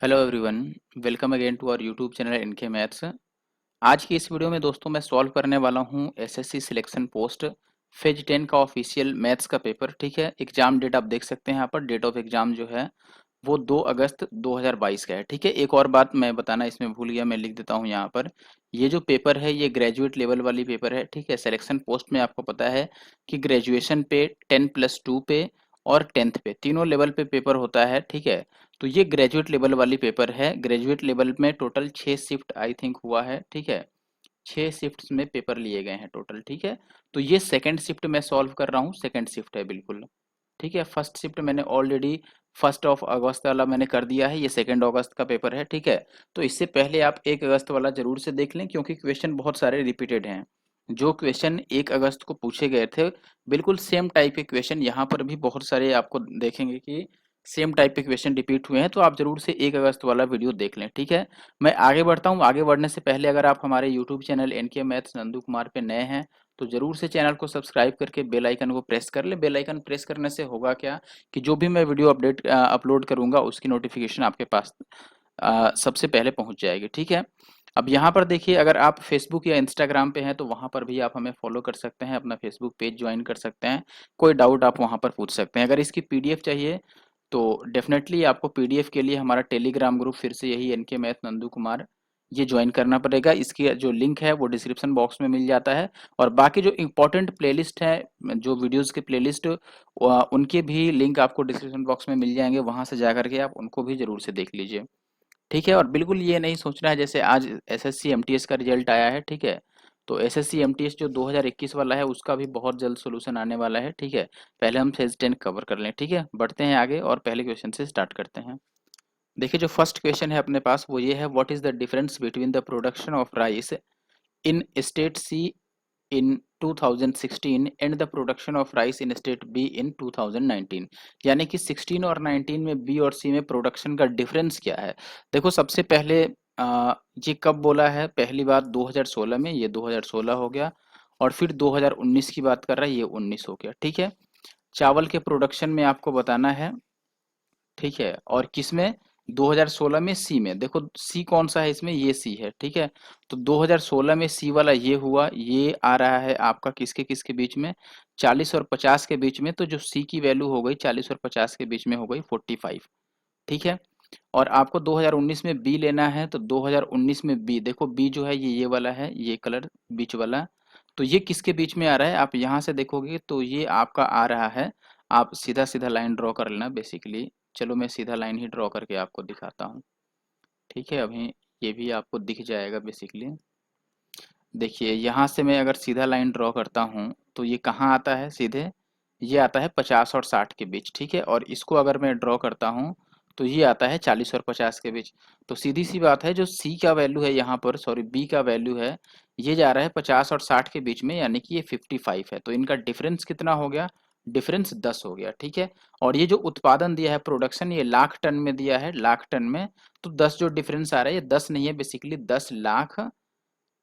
Hello everyone, welcome again to our YouTube channel NK maths. आज की इस video में दोस्तों मैं सॉल्व करने वाला हूं एसएससी सिलेक्शन पोस्ट फेज 10 का ऑफिशियल मैथ्स का पेपर। ठीक है, एग्जाम डेट आप देख सकते हैं यहाँ पर। डेट ऑफ एग्जाम जो है वो 2 अगस्त 2022 का है। ठीक है, एक और बात मैं बताना इसमें भूल गया, मैं लिख देता हूँ यहाँ पर। ये जो पेपर है ये ग्रेजुएट लेवल वाली पेपर है। ठीक है, सिलेक्शन पोस्ट में आपको पता है कि ग्रेजुएशन पे 10+2 पे और 10th पे तीनों लेवल पे पेपर होता है। ठीक है, तो ये ग्रेजुएट लेवल वाली पेपर है। ग्रेजुएट लेवल में टोटल 6 शिफ्ट आई थिंक हुआ है। ठीक है, 6 शिफ्ट्स में पेपर लिए गए हैं टोटल। ठीक है, तो ये सेकंड शिफ्ट मैं सॉल्व कर रहा हूँ, सेकंड शिफ्ट है बिल्कुल। ठीक है, फर्स्ट शिफ्ट मैंने ऑलरेडी 1 अगस्त वाला मैंने कर दिया है, ये 2 अगस्त का पेपर है। ठीक है, तो इससे पहले आप 1 अगस्त वाला जरूर से देख लें, क्योंकि क्वेश्चन बहुत सारे रिपीटेड हैं। जो क्वेश्चन 1 अगस्त को पूछे गए थे बिल्कुल सेम टाइप के क्वेश्चन यहाँ पर भी बहुत सारे आपको देखेंगे कि सेम टाइप के क्वेश्चन रिपीट हुए हैं। तो आप जरूर से 1 अगस्त वाला वीडियो देख लें। ठीक है, मैं आगे बढ़ता हूँ। आगे बढ़ने से पहले अगर आप हमारे YouTube channel NK maths Nandu Kumar पे नए हैं तो जरूर से चैनल को सब्सक्राइब करके बेल आइकन को प्रेस कर ले। बेल आइकन प्रेस करने से होगा क्या कि जो भी मैं वीडियो अपलोड करूंगा उसकी नोटिफिकेशन आपके पास सबसे पहले पहुंच जाएगी। ठीक है, अब यहाँ पर देखिए, अगर आप फेसबुक या इंस्टाग्राम पे हैं तो वहाँ पर भी आप हमें फॉलो कर सकते हैं, अपना फेसबुक पेज ज्वाइन कर सकते हैं। कोई डाउट आप वहाँ पर पूछ सकते हैं। अगर इसकी पीडीएफ चाहिए तो डेफिनेटली आपको पीडीएफ के लिए हमारा टेलीग्राम ग्रुप फिर से यही एनके मैथ नंदू कुमार ये ज्वाइन करना पड़ेगा। इसकी जो लिंक है वो डिस्क्रिप्शन बॉक्स में मिल जाता है। और बाकी जो इम्पोर्टेंट प्लेलिस्ट है, जो वीडियोस के प्लेलिस्ट, उनके भी लिंक आपको डिस्क्रिप्शन बॉक्स में मिल जाएंगे। वहां से जा करके आप उनको भी जरूर से देख लीजिए। ठीक है, और बिल्कुल ये नहीं सोचना है जैसे आज एसएससी एमटीएस का रिजल्ट आया है। ठीक है, तो एसएससी एमटीएस जो 2021 वाला है उसका भी बहुत जल्द सोल्यूशन आने वाला है। ठीक है, पहले हम फेज 10 कवर कर लें। ठीक है, बढ़ते हैं आगे और पहले क्वेश्चन से स्टार्ट करते हैं। देखिए, जो फर्स्ट क्वेश्चन है अपने पास वो ये है, what is the difference between the production of rice in state C in 2016 and the production of rice in state B in 2019। यानी कि 16 और 19 में बी और सी में प्रोडक्शन का डिफरेंस क्या है। देखो, सबसे पहले ये कब बोला है, पहली बार 2016 में, ये 2016 हो गया। और फिर 2019 की बात कर रहा है, ये 19 हो गया। ठीक है, चावल के प्रोडक्शन में आपको बताना है। ठीक है, और किसमें, 2016 में सी में। देखो सी कौन सा है इसमें, ये सी है। ठीक है, तो 2016 में सी वाला ये हुआ, ये आ रहा है आपका किसके किसके बीच में, 40 और 50 के बीच में। तो जो सी की वैल्यू हो गई 40 और 50 के बीच में हो गई 45। ठीक है, और आपको 2019 में बी लेना है, तो 2019 में बी, देखो बी जो है ये वाला है, ये कलर बीच वाला। तो ये किसके बीच में आ रहा है, आप यहाँ से देखोगे तो ये आपका आ रहा है। आप सीधा सीधा लाइन ड्रॉ कर लेना बेसिकली। चलो मैं सीधा लाइन ही ड्रॉ करके आपको दिखाता हूँ। ठीक है, अभी ये भी आपको दिख जाएगा बेसिकली। देखिए, यहाँ से मैं अगर सीधा लाइन ड्रॉ करता हूँ तो ये कहाँ आता है, सीधे ये आता है 50 और 60 के बीच। ठीक है, और इसको अगर मैं ड्रॉ करता हूँ तो ये आता है 40 और 50 के बीच। तो सीधी सी बात है, जो सी का वैल्यू है यहाँ पर, सॉरी बी का वैल्यू है, ये जा रहा है 50 और 60 के बीच में, यानी कि ये 55 है। तो इनका डिफरेंस कितना हो गया, डिफरेंस 10 हो गया। ठीक है, और ये जो उत्पादन दिया है प्रोडक्शन, ये लाख टन में दिया है, लाख टन में। तो 10 जो डिफरेंस आ रहा है ये 10 नहीं है, बेसिकली 10 लाख।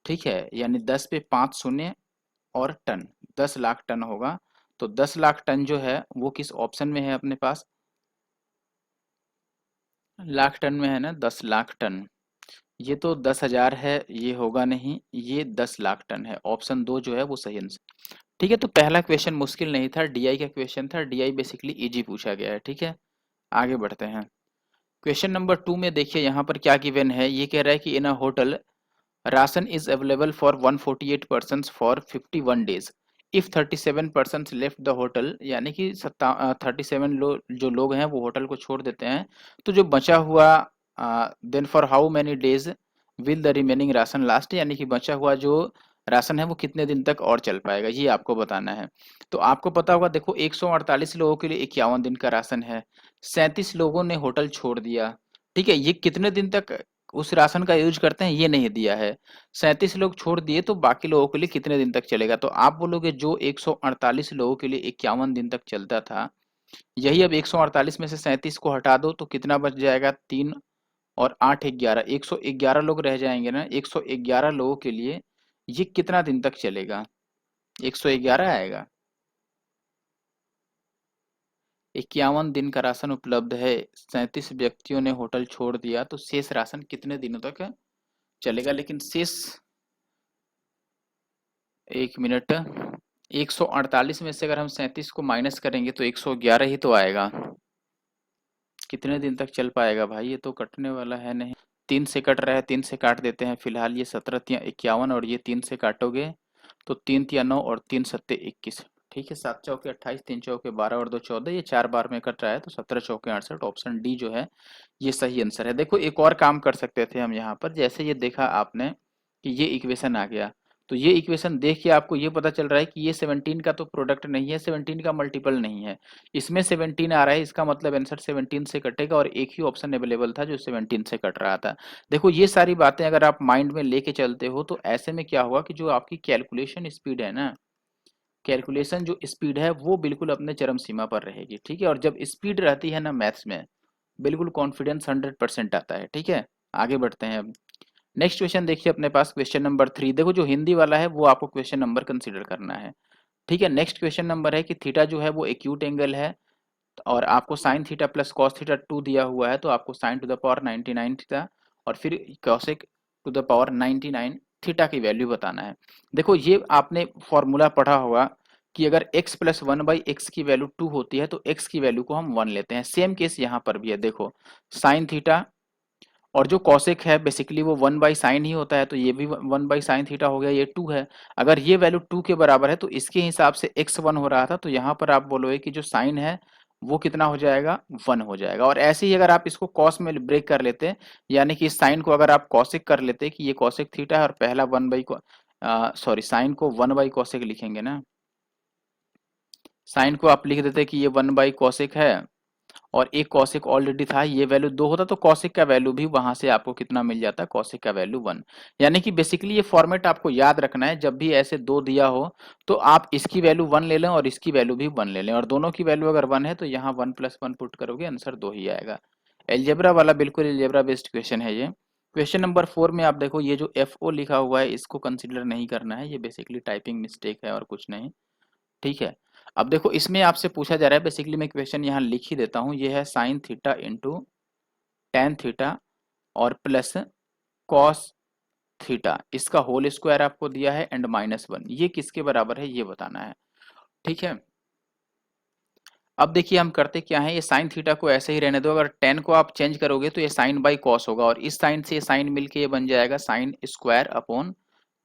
ठीक है, यानी 10 पे 5 शून्य और टन, 10 लाख टन होगा। तो 10 लाख टन जो है वो किस ऑप्शन में है अपने पास, लाख टन में है ना, 10 लाख टन। ये तो 10,000 है, ये होगा नहीं, ये 10 लाख टन है। ऑप्शन 2 जो है वो सही आंसर। ठीक है, तो पहला क्वेश्चन मुश्किल नहीं था, डीआई का क्वेश्चन था। डीआई बेसिकली इजी पूछा गया है। ठीक है, आगे बढ़ते हैं। क्वेश्चन नंबर 2 में देखिए यहाँ पर क्या गिवन है, ये कह रहा है कि in a hotel ration is available for 148 persons for 51 days. If 37 persons left the hotel, यानी कि 37 जो लोग हैं वो होटल को छोड़ देते हैं, तो जो बचा हुआ, then for how many days will the remaining ration last, यानी कि बचा हुआ जो राशन है वो कितने दिन तक और चल पाएगा, ये आपको बताना है। तो आपको पता होगा, देखो 148 लोगों के लिए 51 दिन का राशन है, 37 लोगों ने होटल छोड़ दिया। ठीक है, ये कितने दिन तक उस राशन का यूज करते हैं ये नहीं दिया है। 37 लोग छोड़ दिए तो बाकी लोगों के लिए कितने दिन तक चलेगा, तो आप बोलोगे जो 148 लोगों के लिए 51 दिन तक चलता था, यही अब 148 में से 37 को हटा दो तो कितना बच जाएगा, 3 और 8 11, 111 लोग रह जाएंगे ना। 111 लोगों के लिए ये कितना दिन तक चलेगा, 111 आएगा। 51 दिन का राशन उपलब्ध है, 37 व्यक्तियों ने होटल छोड़ दिया, तो शेष राशन कितने दिनों तक चलेगा? लेकिन शेष, एक मिनट, 148 में से अगर हम 37 को माइनस करेंगे तो 111 ही तो आएगा। कितने दिन तक चल पाएगा भाई? ये तो कटने वाला है नहीं। 3 से कट रहा है, 3 से काट देते हैं फिलहाल। ये 17 तिया 51 और ये 3 से काटोगे तो 3 तिया 9 और 3 सत्ते 21। ठीक है, 7 चौके 28, 3 चौके 12 और 2 14। ये 4 बार में कट रहा है तो 17 चौके 68। ऑप्शन डी जो है ये सही आंसर है। देखो एक और काम कर सकते थे हम यहाँ पर, जैसे ये देखा आपने कि ये इक्वेशन आ गया, तो ये इक्वेशन देख के आपको ये पता चल रहा है कि ये 17 का तो प्रोडक्ट नहीं है, 17 का मल्टीपल नहीं है, इसमें 17 आ रहा है, इसका मतलब आंसर 17 से कटेगा और एक ही ऑप्शन अवेलेबल था जो 17 से कट रहा था। देखो ये सारी बातें अगर आप माइंड में लेके चलते हो तो ऐसे में क्या हुआ कि जो आपकी कैलकुलेशन स्पीड है ना, कैलकुलेशन जो स्पीड है वो बिल्कुल अपने चरम सीमा पर रहेगी। ठीक है, और जब स्पीड रहती है ना मैथ्स में, बिल्कुल कॉन्फिडेंस 100% आता है। ठीक है, आगे बढ़ते हैं अब। नेक्स्ट क्वेश्चन देखिए अपने पास, क्वेश्चन नंबर 3। देखो जो हिंदी वाला है वो आपको क्वेश्चन नंबर कंसीडर करना है। ठीक है, नेक्स्ट क्वेश्चन नंबर है कि थीटा जो है वो एक्यूट एंगल है और आपको sine theta plus cos theta 2 दिया हुआ है, तो आपको sine to the power 99 theta और फिर cosec to the power 99 theta की वैल्यू बताना है। देखो ये आपने फॉर्मूला पढ़ा होगा कि अगर x प्लस 1/x की वैल्यू 2 होती है तो x की वैल्यू को हम 1 लेते हैं। सेम केस यहाँ पर भी है। देखो साइन थीटा और जो कॉसेक है बेसिकली वो 1/sin ही होता है, तो ये भी 1/sin थीटा हो गया, ये 2 है। अगर ये वैल्यू 2 के बराबर है तो इसके हिसाब से x 1 हो रहा था, तो यहाँ पर आप बोलोगे कि जो साइन है वो कितना हो जाएगा? 1 हो जाएगा। और ऐसे ही अगर आप इसको कॉस में ब्रेक कर लेते, यानी कि साइन को अगर आप कॉसेक कर लेते कि ये कॉसेक थीटा है और पहला 1/, साइन को 1/कॉसेक लिखेंगे ना, साइन को आप लिख देते कि ये 1/कॉसेक है और एक कॉसेक ऑलरेडी था, ये वैल्यू 2 होता तो कॉसेक का वैल्यू भी वहां से आपको कितना मिल जाता? कॉसेक का वैल्यू 1। यानी कि बेसिकली ये फॉर्मेट आपको याद रखना है, जब भी ऐसे 2 दिया हो तो आप इसकी वैल्यू 1 ले लें और इसकी वैल्यू भी 1 ले लें, और दोनों की वैल्यू अगर 1 है तो यहाँ 1 + 1 पुट करोगे, आंसर 2 ही आएगा। एल्जेब्रा वाला बिल्कुल एल्जेब्रा बेस्ड क्वेश्चन है ये। क्वेश्चन नंबर 4 में आप देखो ये जो FO लिखा हुआ है इसको कंसिडर नहीं करना है, ये बेसिकली टाइपिंग मिस्टेक है और कुछ नहीं। ठीक है, अब देखो इसमें आपसे पूछा जा रहा है, बेसिकली मैं क्वेश्चन यहाँ लिख ही देता हूँ, ये है sine theta into tan theta और प्लस कॉस थीटा, इसका होल स्क्वायर आपको दिया है एंड -1, ये किसके बराबर है ये बताना है। ठीक है, अब देखिए हम करते क्या है, ये साइन थीटा को ऐसे ही रहने दो, अगर टेन को आप चेंज करोगे तो ये साइन बाई कॉस होगा और इस साइन से ये साइन मिलके ये बन जाएगा साइन स्क्वायर अपॉन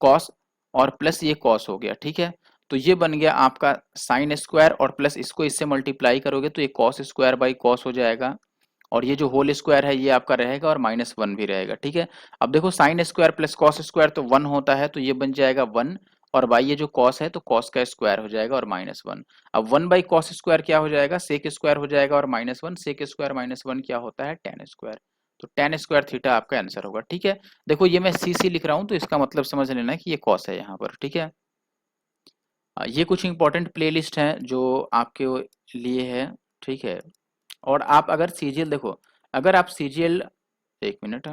कॉस और प्लस ये कॉस हो गया। ठीक है, तो ये बन गया आपका साइन स्क्वायर और प्लस इसको इससे मल्टीप्लाई करोगे तो ये कॉस स्क्वायर बाई कॉस हो जाएगा और ये जो होल स्क्वायर है ये आपका रहेगा और -1 भी रहेगा। ठीक है, अब देखो sine square plus cos square तो 1 होता है, तो ये बन जाएगा 1 और बाई ये जो कॉस है तो कॉस का स्क्वायर हो जाएगा और -1। अब 1/कॉस स्क्वायर क्या हो जाएगा? सेक स्क्वायर हो जाएगा और -1, सेक स्क्वायर -1 क्या होता है? टेन स्क्वायर, तो टेन स्क्वायर थीटा आपका आंसर होगा। ठीक है, देखो ये मैं सी लिख रहा हूँ तो इसका मतलब समझ लेना कि ये कॉस है यहाँ पर। ठीक है, ये कुछ इंपॉर्टेंट प्लेलिस्ट हैं जो आपके लिए है। ठीक है, और आप अगर सीजीएल देखो, अगर आप सीजीएल, एक मिनट,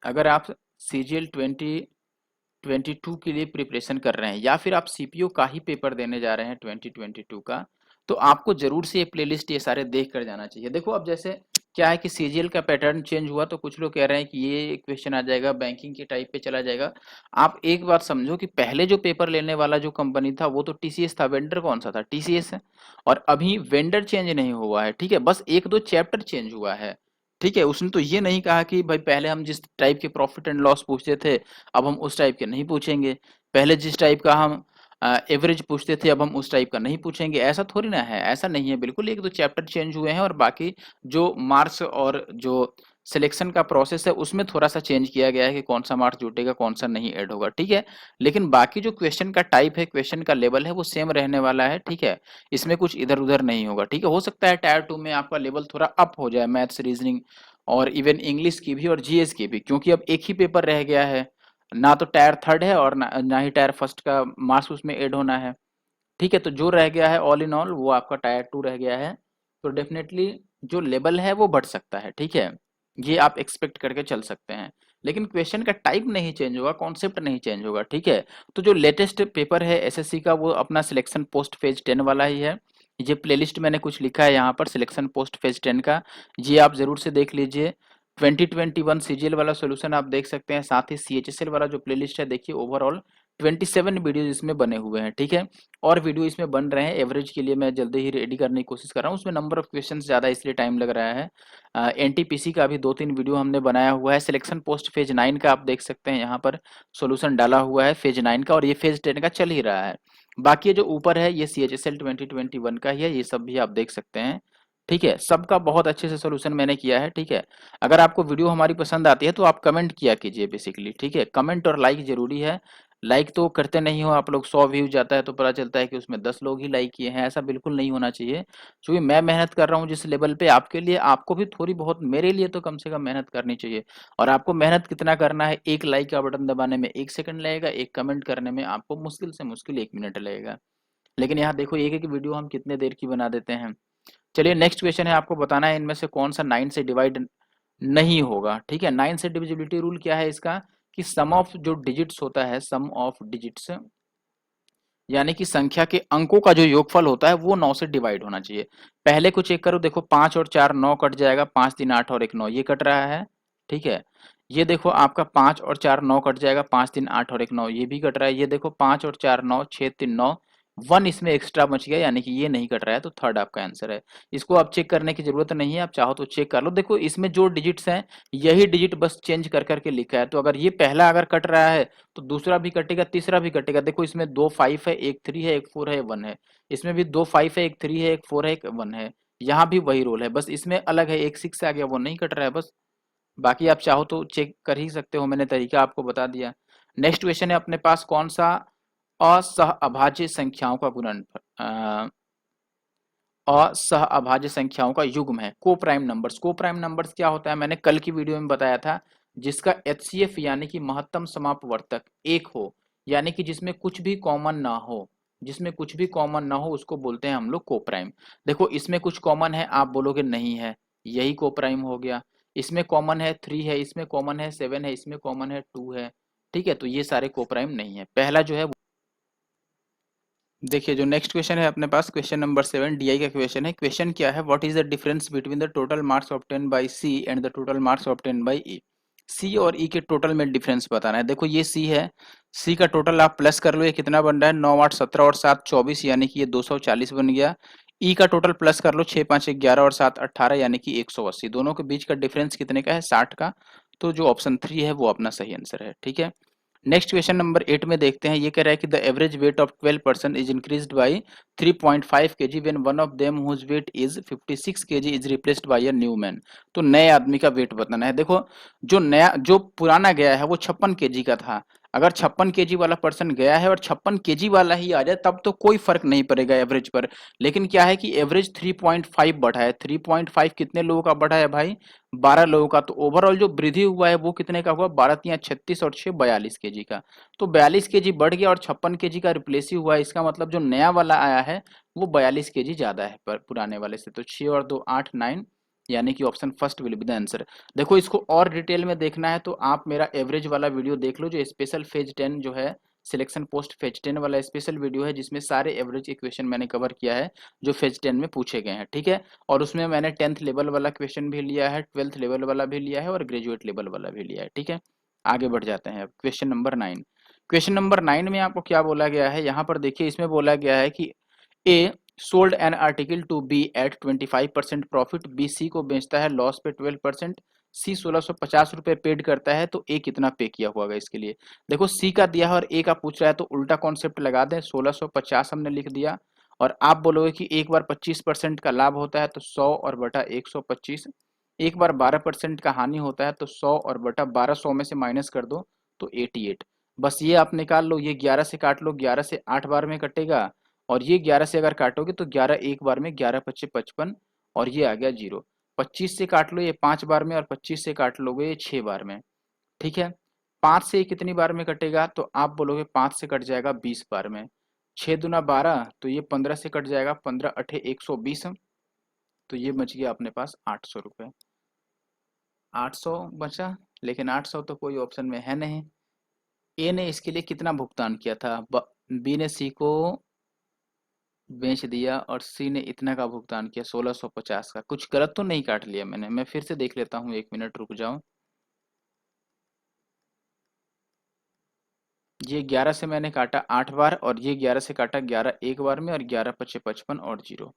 अगर आप सीजीएल 2022 के लिए प्रिपरेशन कर रहे हैं या फिर आप सीपीओ का ही पेपर देने जा रहे हैं 2022 का, तो आपको जरूर से ये प्लेलिस्ट ये सारे देख कर जाना चाहिए। देखो अब जैसे क्या है कि सीजीएल का पैटर्न चेंज हुआ तो कुछ लोग कह रहे हैं कि ये क्वेश्चन आ जाएगा बैंकिंग के टाइप पे चला जाएगा। आप एक बात समझो कि पहले जो पेपर लेने वाला जो कंपनी था वो तो टीसीएस था, वेंडर कौन सा था? टीसीएस है, और अभी वेंडर चेंज नहीं हुआ है। ठीक है, बस एक दो चैप्टर चेंज हुआ है। ठीक है, उसने तो ये नहीं कहा कि भाई पहले हम जिस टाइप के प्रॉफिट एंड लॉस पूछते थे अब हम उस टाइप के नहीं पूछेंगे, पहले जिस टाइप का हम एवरेज पूछते थे अब हम उस टाइप का नहीं पूछेंगे, ऐसा थोड़ी ना है, ऐसा नहीं है बिल्कुल। एक दो चैप्टर चेंज हुए हैं और बाकी जो मार्क्स और जो सिलेक्शन का प्रोसेस है उसमें थोड़ा सा चेंज किया गया है कि कौन सा मार्क्स जुटेगा कौन सा नहीं ऐड होगा। ठीक है, लेकिन बाकी जो क्वेश्चन का टाइप है, क्वेश्चन का लेवल है वो सेम रहने वाला है। ठीक है, इसमें कुछ इधर उधर नहीं होगा। ठीक है, हो सकता है टायर 2 में आपका लेवल थोड़ा अप हो जाए, मैथ्स रीजनिंग और इवन इंग्लिश की भी और जीएस की भी, क्योंकि अब एक ही पेपर रह गया है, ना तो टायर 3 है और ना ही टायर 1 का मार्क्स उसमें ऐड होना है। ठीक है, तो जो रह गया है ऑल इन ऑल वो आपका टायर 2 रह गया है, तो डेफिनेटली जो लेवल है वो बढ़ सकता है। ठीक है, ये आप एक्सपेक्ट करके चल सकते हैं, लेकिन क्वेश्चन का टाइप नहीं चेंज होगा, कॉन्सेप्ट नहीं चेंज होगा। ठीक है, तो जो लेटेस्ट पेपर है एसएससी का वो अपना सिलेक्शन पोस्ट फेज 10 वाला ही है, ये प्लेलिस्ट मैंने कुछ लिखा है यहाँ पर सिलेक्शन पोस्ट फेज 10 का, ये आप जरूर से देख लीजिए। 2021 सीजीएल वाला सॉल्यूशन आप देख सकते हैं, साथ ही सीएचएसएल वाला जो प्लेलिस्ट है देखिए ओवरऑल 27 वीडियोज इसमें बने हुए हैं, ठीक है। और वीडियो इसमें बन रहे हैं, एवरेज के लिए मैं जल्दी ही रेडी करने की कोशिश कर रहा हूँ, उसमें नंबर ऑफ क्वेश्चन ज़्यादा इसलिए टाइम लग रहा है। एनटीपीसी का भी 2-3 वीडियो हमने बनाया हुआ है। सिलेक्शन पोस्ट फेज 9 का आप देख सकते हैं यहाँ पर सोल्यूशन डाला हुआ है फेज 9 का, और ये फेज 10 का चल ही रहा है। बाकी जो ऊपर है ये सीएचएसएल 2021 का ही है, ये सब भी आप देख सकते हैं, ठीक है। सबका बहुत अच्छे से सोल्यूशन मैंने किया है, ठीक है। अगर आपको वीडियो हमारी पसंद आती है तो आप कमेंट किया कीजिए बेसिकली, ठीक है। कमेंट और लाइक जरूरी है। लाइक तो करते नहीं हो आप लोग, 100 व्यूज जाता है तो पता चलता है कि उसमें 10 लोग ही लाइक किए हैं, ऐसा बिल्कुल नहीं होना चाहिए। क्योंकि मैं मेहनत कर रहा हूँ जिस लेवल पे आपके लिए, आपको भी थोड़ी बहुत, मेरे लिए तो कम से कम मेहनत करनी चाहिए। और आपको मेहनत कितना करना है, एक लाइक का बटन दबाने में 1 सेकंड लगेगा, एक कमेंट करने में आपको मुश्किल से मुश्किल 1 मिनट लगेगा। लेकिन यहाँ देखो एक एक वीडियो हम कितने देर की बना देते हैं। चलिए नेक्स्ट क्वेश्चन है, आपको बताना है इनमें से कौन सा 9 से डिवाइड नहीं होगा, ठीक है। 9 से डिविजिबिलिटी रूल क्या है इसका, कि सम ऑफ जो डिजिट्स होता है, सम ऑफ डिजिट्स यानी कि संख्या के अंकों का जो योगफल होता है वो 9 से डिवाइड होना चाहिए। पहले को चेक करो, देखो 5 और 4 9 कट जाएगा, 5 3 8 और 1 9, ये कट रहा है, ठीक है। ये देखो आपका 5 और 4 9 कट जाएगा, 5 3 8 और 1 9, ये भी कट रहा है। ये देखो 5 और 4 9, 6 3 9, 1 इसमें एक्स्ट्रा बच गया, यानी कि ये नहीं कट रहा है, तो थर्ड आपका आंसर है। इसको आप चेक करने की जरूरत नहीं है, आप चाहो तो चेक कर लो। देखो इसमें जो डिजिट्स हैं यही डिजिट बस चेंज कर करके लिखा है, तो अगर ये पहला अगर कट रहा है तो दूसरा भी कटेगा, तीसरा भी कटेगा। देखो इसमें 2 5 है, एक 3 है, एक 4 है, 1 है। इसमें भी 2 5 है, एक 3 है, एक 4 है, एक 1 है। यहाँ भी वही रोल है, बस इसमें अलग है, एक 6 आ गया, वो नहीं कट रहा है बस। बाकी आप चाहो तो चेक कर ही सकते हो, मैंने तरीका आपको बता दिया। नेक्स्ट क्वेश्चन है अपने पास, कौन सा असहअभाज्य संख्याओं का गुणनफल, असहअभाज्य संख्याओं का युग्म है। को प्राइम नंबर्स, को प्राइम नंबर्स क्या होता है, मैंने कल की वीडियो में बताया था, जिसका एचसीएफ यानी कि महत्तम समापवर्तक 1 हो, यानी कि जिसमें कुछ भी कॉमन ना हो, जिसमें कुछ भी कॉमन ना हो उसको बोलते हैं हम लोग को प्राइम। देखो इसमें कुछ कॉमन है, आप बोलोगे नहीं है, यही को प्राइम हो गया। इसमें कॉमन है 3 है, इसमें कॉमन है 7 है, इसमें कॉमन है 2 है, ठीक है। तो ये सारे को प्राइम नहीं है। पहला जो है, देखिए जो नेक्स्ट क्वेश्चन है अपने पास, क्वेश्चन नंबर 7 डीआई का क्वेश्चन है। क्वेश्चन क्या है, what is the difference between the total marks obtain by C and the total marks obtain by E. C और ई के टोटल में डिफरेंस बताना है। देखो ये सी है, सी का टोटल आप प्लस कर लो, ये कितना बन रहा है, 9 8 17 और 7 24, यानी कि ये 240 बन गया। ई का टोटल प्लस कर लो, 6 5 11 और 7 18, यानी कि 180। दोनों के बीच का डिफरेंस कितने का है, 60 का। तो जो ऑप्शन 3 है वो अपना सही आंसर है, ठीक है। नेक्स्ट क्वेश्चन नंबर 8 में देखते हैं, ये कह रहा है कि the average weight of 12 person is increased by 3.5 kg when one of them whose weight is 56 kg is replaced by a new man. तो नए आदमी का वेट बताना है। देखो जो पुराना गया है वो 56 kg का था। अगर 56 kg वाला पर्सन गया है और 56 kg वाला ही आ जाए तब तो कोई फर्क नहीं पड़ेगा एवरेज पर। लेकिन क्या है कि एवरेज 3.5 बढ़ा है, 3.5 कितने लोगों का बढ़ा है भाई, 12 लोगों का। तो ओवरऑल जो वृद्धि हुआ है वो कितने का हुआ, 12 तिया 36 और 6 42 केजी का। तो 42 केजी बढ़ गया और 56 केजी का रिप्लेस ही हुआ है। इसका मतलब जो नया वाला आया है वो 42 केजी ज्यादा है पुराने वाले से। तो 6 और 2 8 9, यानी कि option first will be the answer. देखो इसको और डिटेल में देखना है तो आप मेरा एवरेज वाला वीडियो देख लो, जो स्पेशल फेज 10 जो है, सिलेक्शन पोस्ट फेज 10 वाला स्पेशल वीडियो है, जिसमें सारे एवरेज इक्वेशन मैंने कवर किया है जो फेज 10 में पूछे गए हैं, ठीक है। और उसमें मैंने 10th लेवल वाला क्वेश्चन भी लिया है, 12th लेवल वाला भी लिया है और ग्रेजुएट लेवल वाला भी लिया है, ठीक है। आगे बढ़ जाते हैं अब क्वेश्चन नंबर 9। क्वेश्चन नंबर 9 में आपको क्या बोला गया है, यहाँ पर देखिए इसमें बोला गया है कि A sold an article to B at 25% profit, B C को बेचता है लॉस पे 12%, सी 1650 रुपए पेड करता है, तो ए कितना पे किया होगा इसके लिए। देखो सी का दिया है और ए का पूछ रहा है, तो उल्टा कॉन्सेप्ट लगा दें, 1650 हमने लिख दिया। और आप बोलोगे कि एक बार 25% का लाभ होता है तो 100 और बटा 125, एक बार 12% का हानि होता है तो 100 और बटा 12, 100 में से माइनस कर दो तो 88। बस ये आप निकाल लो, ये 11 से काट लो, 11 से 8 बार में कटेगा, और ये 11 से अगर काटोगे तो 11 एक बार में, 11 पच्चे 55, और ये आ गया 0। 25 से काट लो ये 5 बार में, और 25 से काट लोगे ये 6 बार में, ठीक है। 5 से ये कितनी बार में कटेगा, तो आप बोलोगे 5 से कट जाएगा 20 बार में, 6 दूना 12, तो ये 15 से कट जाएगा, 15 अठे 120, तो ये बच गया अपने पास 800 रुपये। 800 बचा, लेकिन 800 तो कोई ऑप्शन में है नहीं। ए ने इसके लिए कितना भुगतान किया था, बी ने सी को बेच दिया और सी ने इतना का भुगतान किया 1650 का। कुछ गलत तो नहीं काट लिया मैंने? मैं फिर से देख लेता हूँ, 1 मिनट रुक जाओ। ये 11 से मैंने काटा 8 बार और ये 11 से काटा 11 एक बार में और 11 पचे 55 और 0।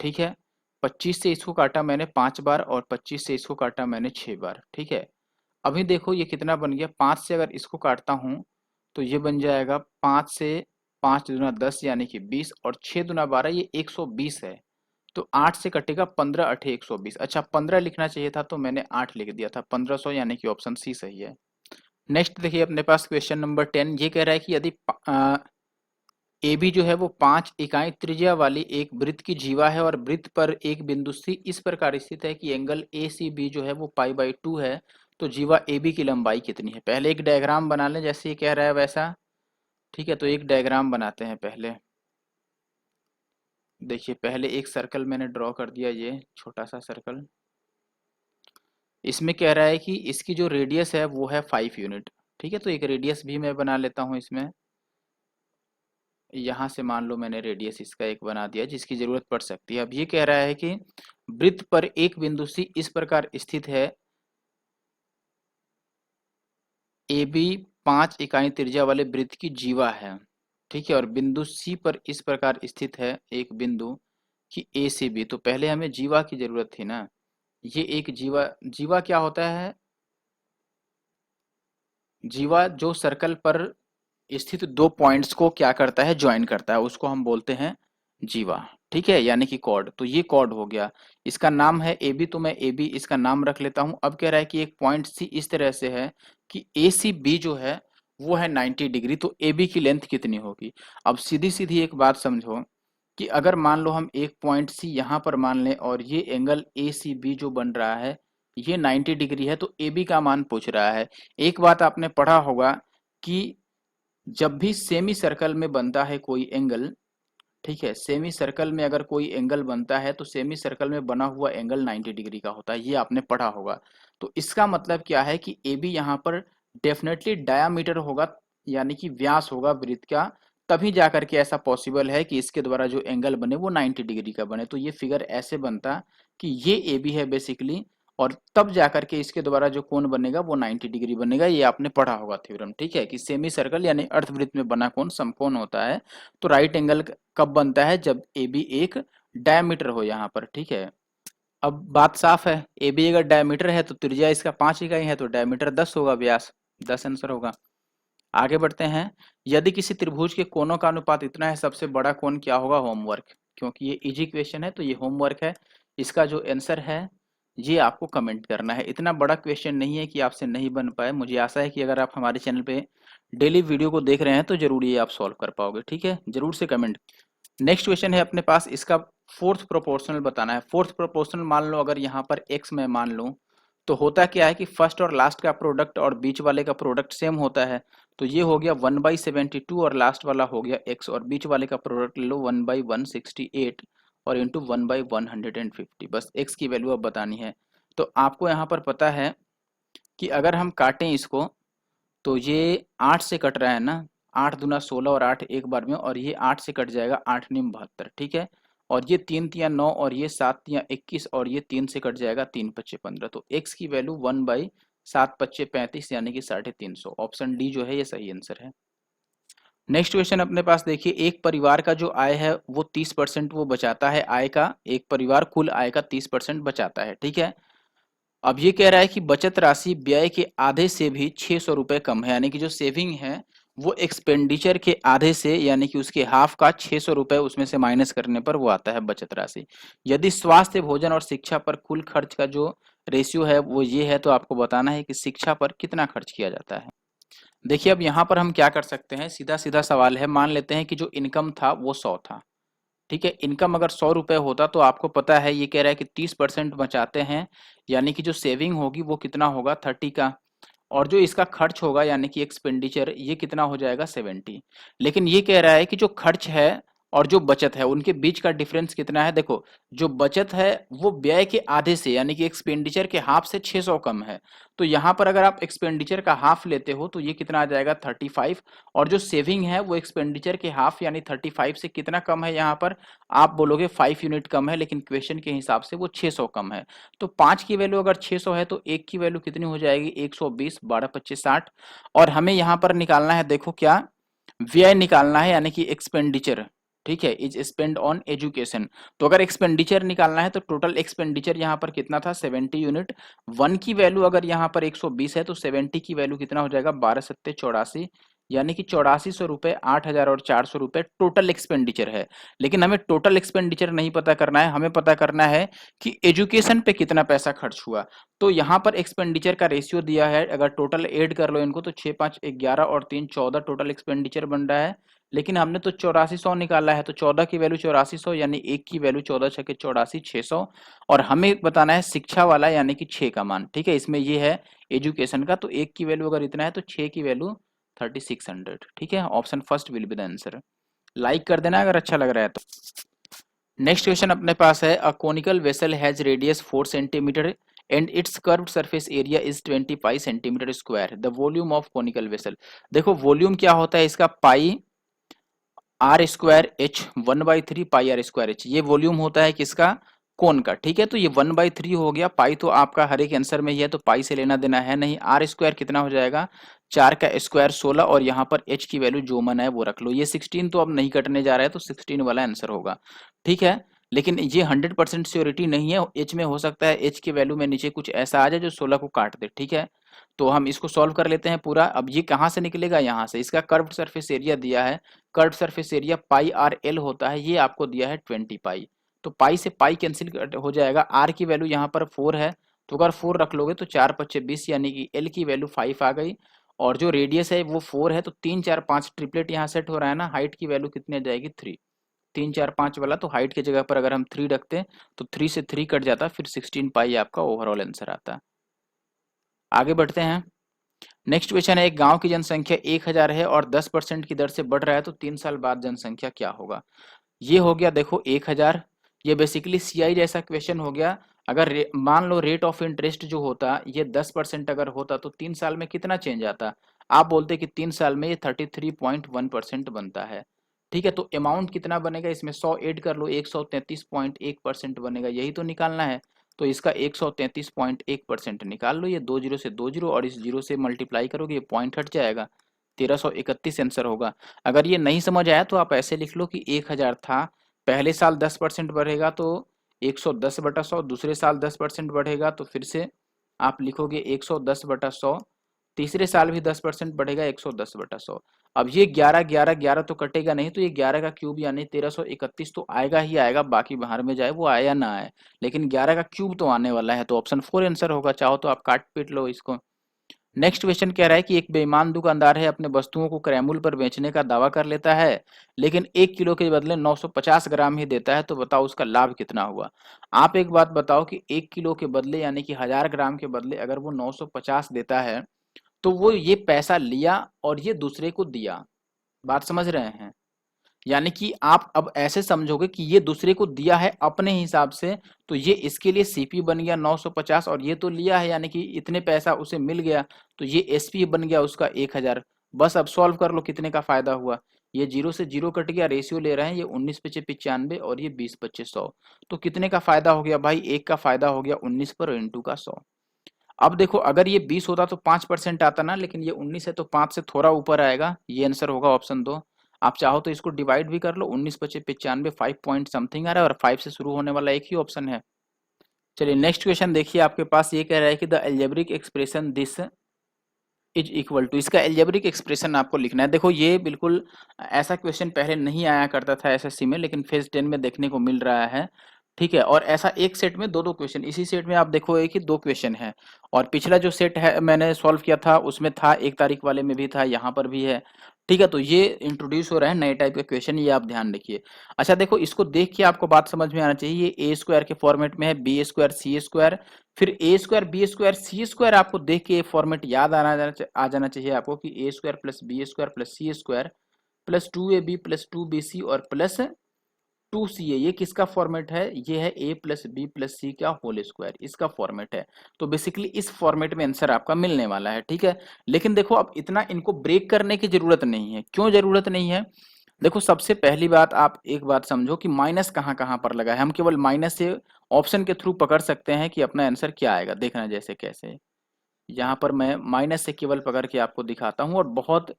ठीक है। 25 से इसको काटा मैंने 5 बार और 25 से इसको काटा मैंने 6 बार। ठीक है। अभी देखो ये कितना बन गया, 5 से अगर इसको काटता हूँ तो ये बन जाएगा 5 से 5 दूना 10 यानी कि 20 और 6 दूना 12 ये 120 है। तो 8 से कटेगा 15 अठे 120। अच्छा 15 लिखना चाहिए था तो मैंने 8 लिख दिया था, 1500 यानी कि ऑप्शन सी सही है। नेक्स्ट देखिए अपने पास क्वेश्चन नंबर 10। ये कह रहा है कि यदि ए बी जो है वो 5 इकाई त्रिज्या वाली एक वृत्त की जीवा है और वृत्त पर एक बिंदु सी इस प्रकार स्थित है कि एंगल ए सी बी जो है वो पाई/2 है, तो जीवा ए बी की लंबाई कितनी है? पहले एक डायग्राम बना लें जैसे ये कह रहा है वैसा। ठीक है, तो एक डायग्राम बनाते हैं पहले। देखिए पहले एक सर्कल मैंने ड्रॉ कर दिया, ये छोटा सा सर्कल। इसमें कह रहा है कि इसकी जो रेडियस है वो है 5 यूनिट। ठीक है, तो एक रेडियस भी मैं बना लेता हूँ इसमें। यहाँ से मान लो मैंने रेडियस इसका एक बना दिया जिसकी जरूरत पड़ सकती है। अब ये कह रहा है कि वृत्त पर एक बिंदु सी इस प्रकार स्थित है, ए बी 5 इकाई त्रिज्या वाले वृत्त की जीवा है। ठीक है, और बिंदु सी पर इस प्रकार स्थित है एक बिंदु कि ए से बी। तो पहले हमें जीवा की जरूरत थी ना। ये एक जीवा, जीवा क्या होता है? जीवा जो सर्कल पर स्थित दो पॉइंट्स को क्या करता है, ज्वाइन करता है, उसको हम बोलते हैं जीवा। ठीक है, यानी कि कॉर्ड। तो ये कॉर्ड हो गया, इसका नाम है ए बी, तो मैं ए बी इसका नाम रख लेता हूं। अब कह रहा है कि एक पॉइंट सी इस तरह से है कि ए सी बी जो है वो है 90 डिग्री, तो ए बी की लेंथ कितनी होगी? अब सीधी सीधी एक बात समझो कि अगर मान लो हम एक पॉइंट सी यहाँ पर मान लें और ये एंगल ए सी बी जो बन रहा है ये 90 डिग्री है, तो ए बी का मान पूछ रहा है। एक बात आपने पढ़ा होगा कि जब भी सेमी सर्कल में बनता है कोई एंगल, ठीक है, सेमी सर्कल में अगर कोई एंगल बनता है तो सेमी सर्कल में बना हुआ एंगल 90 डिग्री का होता है, ये आपने पढ़ा होगा। तो इसका मतलब क्या है कि ए बी यहाँ पर डेफिनेटली डायामीटर होगा, यानी कि व्यास होगा वृत्त का, तभी जाकर के ऐसा पॉसिबल है कि इसके द्वारा जो एंगल बने वो 90 डिग्री का बने। तो ये फिगर ऐसे बनता कि ये ए बी है बेसिकली, और तब जाकर के इसके द्वारा जो कोण बनेगा वो 90 डिग्री बनेगा। ये आपने पढ़ा होगा थ्योरम। ठीक है, कि सेमी सर्कल यानी अर्धवृत्त में बना कोण समकोण होता है। तो राइट एंगल कब बनता है? जब ए बी एक डायमीटर हो यहाँ पर। ठीक है, अब बात साफ है, ए बी अगर डायमीटर है तो त्रिज्या इसका 5 इकाई है, तो डायमीटर 10 होगा, व्यास 10 आंसर होगा। आगे बढ़ते हैं। यदि किसी त्रिभुज के कोणों का अनुपात इतना है, सबसे बड़ा कोण क्या होगा? होमवर्क, क्योंकि ये इजी क्वेश्चन है तो ये होमवर्क है। इसका जो आंसर है ये आपको कमेंट करना है। इतना बड़ा क्वेश्चन नहीं है कि आपसे नहीं बन पाए। मुझे आशा है कि अगर आप हमारे चैनल पे डेली वीडियो को देख रहे हैं तो जरूर ये आप सॉल्व कर पाओगे। ठीक है, जरूर से कमेंट। नेक्स्ट क्वेश्चन है अपने पास, इसका फोर्थ प्रोपोर्शनल बताना है। फोर्थ प्रोपोर्शनल मान लो अगर यहाँ पर x मैं मान लूँ तो होता क्या है कि फर्स्ट और लास्ट का प्रोडक्ट और बीच वाले का प्रोडक्ट सेम होता है। तो ये हो गया 1/72 और लास्ट वाला हो गया x, और बीच वाले का प्रोडक्ट ले लो 1/168 और इंटू 1/150। बस x की वैल्यू अब बतानी है। तो आपको यहाँ पर पता है कि अगर हम काटें इसको तो ये 8 से कट रहा है ना, 8 दूना 16 और 8 एक बार में, और ये 8 से कट जाएगा, 8 नीम 72। ठीक है, और ये 3 तिया 9 और ये 7 तिया 21 और ये 3 से कट जाएगा, 3 पच्चे 15। तो x की वैल्यू 1/7 पच्चे 35 यानी कि 350। ऑप्शन डी जो है ये सही आंसर है। नेक्स्ट क्वेश्चन अपने पास देखिए, एक परिवार का जो आय है वो 30% वो बचाता है आय का, एक परिवार कुल आय का 30% बचाता है। ठीक है, अब ये कह रहा है कि बचत राशि व्यय के आधे से भी 600 रुपए कम है, यानी कि जो सेविंग है वो एक्सपेंडिचर के आधे से यानी कि उसके हाफ का 600 रुपए उसमें से माइनस करने पर वो आता है बचत राशि। यदि स्वास्थ्य, भोजन और शिक्षा पर कुल खर्च का जो रेशियो है वो ये है, तो आपको बताना है कि शिक्षा पर कितना खर्च किया जाता है। देखिए अब यहाँ पर हम क्या कर सकते हैं, सीधा सीधा सवाल है। मान लेते हैं कि जो इनकम था वो 100 था। ठीक है, इनकम अगर 100 रुपए होता तो आपको पता है ये कह रहा है कि 30% बचाते हैं, यानी कि जो सेविंग होगी वो कितना होगा 30 का, और जो इसका खर्च होगा यानी कि एक्सपेंडिचर ये कितना हो जाएगा 70। लेकिन ये कह रहा है कि जो खर्च है और जो बचत है उनके बीच का डिफरेंस कितना है। देखो जो बचत है वो व्यय के आधे से यानी कि एक्सपेंडिचर के हाफ से 600 कम है। तो यहाँ पर अगर आप एक्सपेंडिचर का हाफ लेते हो तो ये कितना आ जाएगा 35। और जो सेविंग है वो एक्सपेंडिचर के हाफ यानी 35 से कितना कम है यहाँ पर, आप बोलोगे 5 यूनिट कम है, लेकिन क्वेश्चन के हिसाब से वो 600 कम है। तो 5 की वैल्यू अगर 600 है तो 1 की वैल्यू कितनी हो जाएगी 120, 12 25 60। और हमें यहाँ पर निकालना है, देखो क्या व्यय निकालना है यानी कि एक्सपेंडिचर, ठीक है, इज स्पेंड ऑन एजुकेशन। तो अगर एक्सपेंडिचर निकालना है तो टोटल एक्सपेंडिचर यहाँ पर कितना था 70 यूनिट। 1 की वैल्यू अगर यहाँ पर 120 है तो 70 की वैल्यू कितना हो जाएगा 12 सत्ते 84, यानी कि 8400 रुपए, 8000 और 400 रुपए टोटल एक्सपेंडिचर है। लेकिन हमें टोटल एक्सपेंडिचर नहीं पता करना है, हमें पता करना है कि एजुकेशन पे कितना पैसा खर्च हुआ। तो यहाँ पर एक्सपेंडिचर का रेशियो दिया है, अगर टोटल ऐड कर लो इनको तो 6 5 11 और 3 14 टोटल एक्सपेंडिचर बन रहा है। लेकिन हमने तो 8400 निकाला है, तो 14 की वैल्यू 8400 यानी 1 की वैल्यू 14 छके 84 600। और हमें बताना है शिक्षा वाला यानी कि 6 का मान, ठीक है, इसमें ये है एजुकेशन का, तो 1 की वैल्यू अगर इतना है तो 6 की वैल्यू 3600, ठीक है, option first will be the answer. Like कर देना अगर अच्छा लग रहा है तो। नेक्स्ट क्वेश्चन अपने पास है, a conical vessel has radius 4 centimetre and its curved surface area is 25 centimetre square, the volume of conical vessel. देखो वॉल्यूम क्या होता है इसका, pi r square h 1/3 pi r square h, ये वॉल्यूम होता है किसका, कोन का, ठीक है। तो ये 1/3 हो गया, पाई तो आपका हर एक आंसर में ही है तो पाई से लेना देना है नहीं। आर स्क्वायर कितना हो जाएगा 4 का स्क्वायर 16, और यहाँ पर एच की वैल्यू जो मन है वो रख लो। ये 16 तो अब नहीं कटने जा रहा है तो 16 वाला आंसर होगा, ठीक है। लेकिन ये 100% श्योरिटी नहीं है, एच में हो सकता है एच की वैल्यू में नीचे कुछ ऐसा आ जाए जो 16 को काट दे, ठीक है। तो हम इसको सॉल्व कर लेते हैं पूरा। अब ये कहाँ से निकलेगा, यहाँ से। इसका कर्व्ड सरफेस एरिया दिया है, curved surface area pi R L होता है, ये आपको दिया है 20 पाई। तो पाई से पाई कैंसिल हो जाएगा, आर की वैल्यू यहाँ पर 4 है तो अगर 4 रख लोगे तो 4 पच्चे 20 यानी कि एल की वैल्यू 5 आ गई। और जो रेडियस है वो 4 है तो 3 4 5 ट्रिपलेट यहाँ सेट हो रहा है ना, हाइट की वैल्यू कितनी आ जाएगी 3। 3 4 5 वाला, तो हाइट की जगह पर अगर हम 3 रखते हैं तो 3 से 3 कट जाता, फिर 16 पाई आपका ओवरऑल आंसर आता। आगे बढ़ते हैं। नेक्स्ट क्वेश्चन है, एक गांव की जनसंख्या 1000 है और 10% की दर से बढ़ रहा है तो 3 साल बाद जनसंख्या क्या होगा। ये हो गया देखो 1000, ये बेसिकली सीआई जैसा क्वेश्चन हो गया। अगर मान लो रेट ऑफ इंटरेस्ट जो होता ये 10% अगर होता तो 3 साल में कितना चेंज आता, आप बोलते कि 3 साल में ये 33.1% बनता है, ठीक है। तो अमाउंट कितना बनेगा, इसमें 100 ऐड कर लो, 133.1% बनेगा, यही तो निकालना है। तो इसका 133.1% निकाल लो, ये 2 जीरो से 2 जीरो और इस जीरो से मल्टीप्लाई करोगे ये पॉइंट हट जाएगा, 1331 आंसर होगा। अगर ये नहीं समझ आया तो आप ऐसे लिख लो कि 1000 था, पहले साल 10% बढ़ेगा तो 110/100, दूसरे साल 10% बढ़ेगा तो फिर से आप लिखोगे 110/100, तीसरे साल भी 10% बढ़ेगा 110/100। अब ये 11 11 11 तो कटेगा नहीं, तो ये 11 का क्यूब यानी 1331 तो आएगा ही आएगा, बाकी बाहर में जाए वो आया ना आए, लेकिन 11 का क्यूब तो आने वाला है, तो ऑप्शन 4 आंसर होगा। चाहो तो आप काट पीट लो इसको। नेक्स्ट क्वेश्चन कह रहा है कि एक बेईमान दुकानदार है, अपने वस्तुओं को क्रय पर बेचने का दावा कर लेता है लेकिन 1 किलो के बदले 950 ग्राम ही देता है, तो बताओ उसका लाभ कितना हुआ। आप एक बात बताओ कि 1 किलो के बदले यानी कि 1000 ग्राम के बदले अगर वो 950 देता है तो वो ये पैसा लिया और ये दूसरे को दिया, बात समझ रहे हैं। यानी कि आप अब ऐसे समझोगे कि ये दूसरे को दिया है अपने हिसाब से, तो ये इसके लिए सीपी बन गया 950, और ये तो लिया है यानी कि इतने पैसा उसे मिल गया, तो ये एसपी बन गया उसका 1000। बस अब सॉल्व कर लो कितने का फायदा हुआ, ये जीरो से जीरो कट गया, रेशियो ले रहे हैं, ये 19 पचे 95 और ये 20 पच्चीस 100, तो कितने का फायदा हो गया भाई, एक का फायदा हो गया 19 पर इंटू का 100। अब देखो अगर ये 20 होता तो 5% आता ना, लेकिन ये 19 है तो 5 से थोड़ा ऊपर आएगा, ये आंसर होगा ऑप्शन 2। आप चाहो तो इसको डिवाइड भी कर लो, 19 पचे 95 5 पॉइंट समथिंग आ रहा है और 5 से शुरू होने वाला एक ही ऑप्शन है। चलिए नेक्स्ट क्वेश्चन देखिए, आपके पास ये कह रहा है कि the algebraic expression this is equal to, इसका एल्जेब्रिक एक्सप्रेशन आपको लिखना है। देखो ये बिल्कुल ऐसा क्वेश्चन पहले नहीं आया करता था एसएससी में, लेकिन फेज 10 में देखने को मिल रहा है, ठीक है। और ऐसा एक सेट में दो दो क्वेश्चन, इसी सेट में आप देखोगे कि 2 क्वेश्चन है, और पिछला जो सेट है मैंने सॉल्व किया था उसमें था 1 तारीख वाले में भी था, यहाँ पर भी है, ठीक है। तो ये इंट्रोड्यूस हो रहे हैं नए टाइप के क्वेश्चन, ये आप ध्यान रखिए। अच्छा देखो इसको देख के आपको बात समझ में आना चाहिए, ये ए स्क्वायर के फॉर्मेट में है, बी स्क्वायर सी स्क्वायर, फिर ए स्क्वायर बी स्क्वायर सी स्क्वायर, आपको देख के ये फॉर्मेट याद आ जाना चाहिए आपको कि a square plus b square plus c square plus 2ab plus 2bc और प्लस 2CA, ये किसका फॉर्मेट है, ये है a प्लस बी प्लस सी का होल स्क्वायर, इसका फॉर्मेट है। तो बेसिकली इस फॉर्मेट में आंसर आपका मिलने वाला है, ठीक है। लेकिन देखो अब इतना इनको ब्रेक करने की जरूरत नहीं है। क्यों जरूरत नहीं है? देखो सबसे पहली बात, आप एक बात समझो कि माइनस कहाँ कहाँ पर लगा है। हम केवल माइनस से ऑप्शन के थ्रू पकड़ सकते हैं कि अपना आंसर क्या आएगा। देखना जैसे कैसे, यहाँ पर मैं माइनस से केवल पकड़ के आपको दिखाता हूँ, और बहुत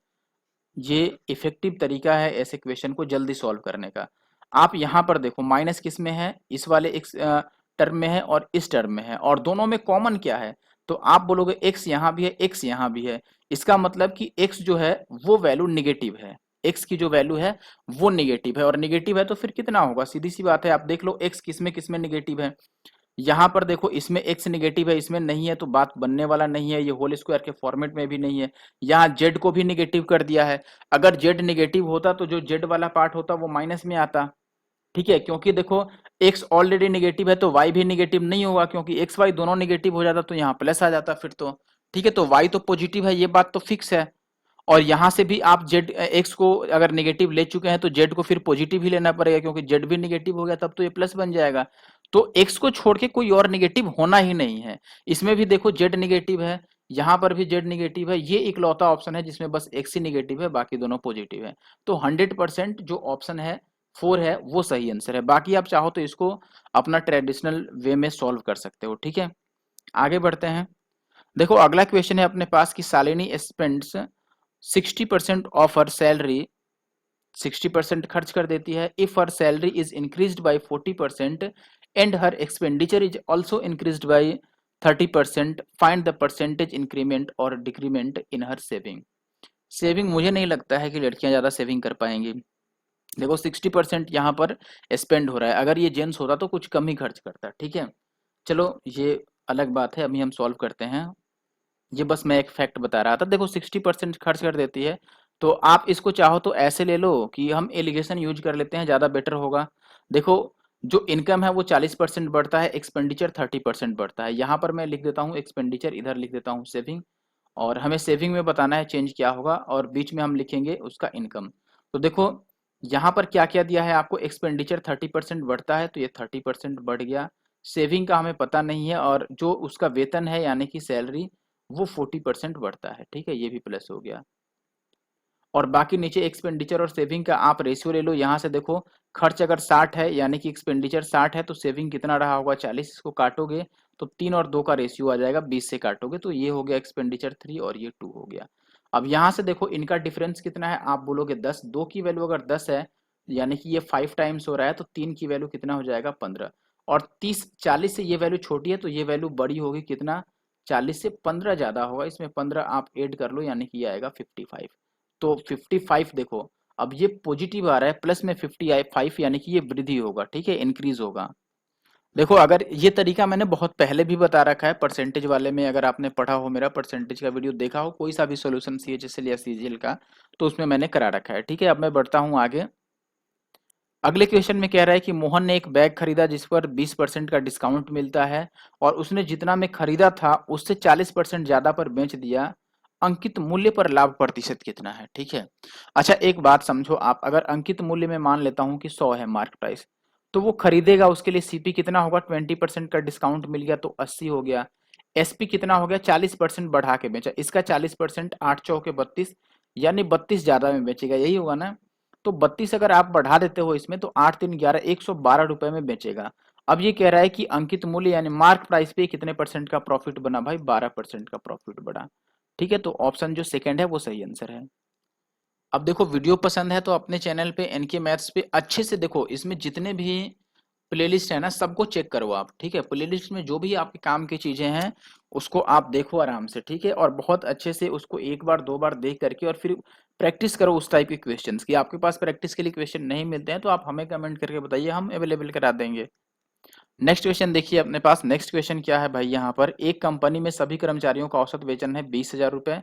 ये इफेक्टिव तरीका है ऐसे क्वेश्चन को जल्दी सॉल्व करने का। आप यहाँ पर देखो माइनस किस में है, इस वाले एक टर्म में है और इस टर्म में है, और दोनों में कॉमन क्या है? तो आप बोलोगे x यहाँ भी है, x यहाँ भी है। इसका मतलब कि x जो है वो वैल्यू निगेटिव है, x की जो वैल्यू है वो निगेटिव है, और निगेटिव है तो फिर कितना होगा? सीधी सी बात है, आप देख लो x किस में निगेटिव है। यहाँ पर देखो इसमें x निगेटिव है, इसमें नहीं है, तो बात बनने वाला नहीं है, ये होल स्क्वायर के फॉर्मेट में भी नहीं है। यहाँ z को भी निगेटिव कर दिया है। अगर z निगेटिव होता तो जो z वाला पार्ट होता वो माइनस में आता, ठीक है। क्योंकि देखो x ऑलरेडी निगेटिव है तो y भी निगेटिव नहीं होगा, क्योंकि x y दोनों निगेटिव हो जाता तो यहाँ प्लस आ जाता फिर तो, ठीक है। तो y तो पॉजिटिव है, ये बात तो फिक्स है। और यहाँ से भी आप z x को अगर नेगेटिव ले चुके हैं तो z को फिर पॉजिटिव ही लेना पड़ेगा, क्योंकि z भी नेगेटिव हो गया तब तो ये प्लस बन जाएगा। तो x को छोड़ के कोई और नेगेटिव होना ही नहीं है। इसमें भी देखो z नेगेटिव है, यहाँ पर भी z नेगेटिव है, ये इकलौता ऑप्शन है जिसमें बस x ही नेगेटिव है, बाकी दोनों पॉजिटिव है। तो 100% जो ऑप्शन है 4 है वो सही आंसर है। बाकी आप चाहो तो इसको अपना ट्रेडिशनल वे में सॉल्व कर सकते हो, ठीक है। आगे बढ़ते हैं। देखो अगला क्वेश्चन है अपने पास कि Shalini spends 60% of her salary, 60% खर्च कर देती है। If her salary is increased by 40% and her expenditure is also increased by 30%, find the percentage increment और decrement in her saving. Saving मुझे नहीं लगता है कि लड़कियां ज्यादा सेविंग कर पाएंगी। देखो 60% यहाँ पर स्पेंड हो रहा है, अगर ये जेंट्स होता तो कुछ कम ही खर्च करता, ठीक है। चलो ये अलग बात है, अभी हम सॉल्व करते हैं। ये बस मैं एक फैक्ट बता रहा था। देखो 60% खर्च कर देती है, तो आप इसको चाहो तो ऐसे ले लो कि हम एलिगेशन यूज कर लेते हैं, ज़्यादा बेटर होगा। देखो जो इनकम है वो 40% बढ़ता है, एक्सपेंडिचर 30% बढ़ता है। यहाँ पर मैं लिख देता हूँ एक्सपेंडिचर, इधर लिख देता हूँ सेविंग, और हमें सेविंग में बताना है चेंज क्या होगा, और बीच में हम लिखेंगे उसका इनकम। तो देखो यहाँ पर क्या क्या दिया है आपको, एक्सपेंडिचर 30% बढ़ता है तो ये 30% बढ़ गया। सेविंग का हमें पता नहीं है, और जो उसका वेतन है यानी कि सैलरी वो 40% बढ़ता है, ठीक है, ये भी प्लस हो गया। और बाकी नीचे एक्सपेंडिचर और सेविंग का आप रेशियो ले लो। यहाँ से देखो खर्च अगर 60 है यानी कि एक्सपेंडिचर 60 है तो सेविंग कितना रहा होगा 40, इसको काटोगे तो 3 और 2 का रेशियो आ जाएगा, 20 से काटोगे तो ये हो गया एक्सपेंडिचर 3 और ये 2 हो गया। अब यहाँ से देखो इनका डिफरेंस कितना है, आप बोलोगे 10, 2 की वैल्यू अगर 10 है यानी कि ये 5 टाइम्स हो रहा है, तो 3 की वैल्यू कितना हो जाएगा 15, और 30 40 से ये वैल्यू छोटी है तो ये वैल्यू बड़ी होगी कितना, 40 से 15 ज्यादा होगा, इसमें 15 आप ऐड कर लो यानी कि ये आएगा 55। तो 55 देखो अब ये पॉजिटिव आ रहा है, प्लस में 55 यानी कि ये वृद्धि होगा, ठीक है, इंक्रीज होगा। देखो अगर ये तरीका मैंने बहुत पहले भी बता रखा है परसेंटेज वाले में, अगर आपने पढ़ा हो मेरा परसेंटेज का वीडियो देखा हो, कोई सा भी सॉल्यूशन सीएचएसएल या सीजीएल का, तो उसमें मैंने करा रखा है, ठीक है। अब मैं बढ़ता हूँ आगे। अगले क्वेश्चन में कह रहा है कि मोहन ने एक बैग खरीदा जिस पर 20% का डिस्काउंट मिलता है, और उसने जितना में खरीदा था उससे 40% ज्यादा पर बेच दिया। अंकित मूल्य पर लाभ प्रतिशत कितना है, ठीक है। अच्छा एक बात समझो आप, अगर अंकित मूल्य में मान लेता हूं कि 100 है मार्क प्राइस, तो वो खरीदेगा उसके लिए सीपी कितना होगा, 20% का डिस्काउंट मिल गया तो 80 हो गया। एसपी कितना हो गया, 40% बढ़ा के बेचा, इसका 40%, 8 चौके 32, यानी 32 ज्यादा में बेचेगा, यही होगा ना। तो 32 अगर आप बढ़ा देते हो इसमें तो 8 3 11, 112 रुपए में बेचेगा। अब ये कह रहा है कि अंकित मूल्य यानी मार्क प्राइस पे कितने परसेंट का प्रॉफिट बना, भाई 12% का प्रॉफिट बना, ठीक है। तो ऑप्शन जो सेकंड है वो सही आंसर है। अब देखो वीडियो पसंद है तो अपने चैनल पे एनके मैथ्स पे अच्छे से देखो, इसमें जितने भी प्लेलिस्ट है ना सबको चेक करो आप, ठीक है। प्लेलिस्ट में जो भी आपके काम की चीजें हैं उसको आप देखो आराम से, ठीक है, और बहुत अच्छे से उसको एक बार दो बार देख करके और फिर प्रैक्टिस करो उस टाइप के क्वेश्चंस की। आपके पास प्रैक्टिस के लिए क्वेश्चन नहीं मिलते हैं तो आप हमें कमेंट करके बताइए, हम अवेलेबल करा देंगे। नेक्स्ट क्वेश्चन देखिए अपने पास। नेक्स्ट क्वेश्चन क्या है भाई, यहाँ पर एक कंपनी में सभी कर्मचारियों का औसत वेतन है 20,000 रुपए,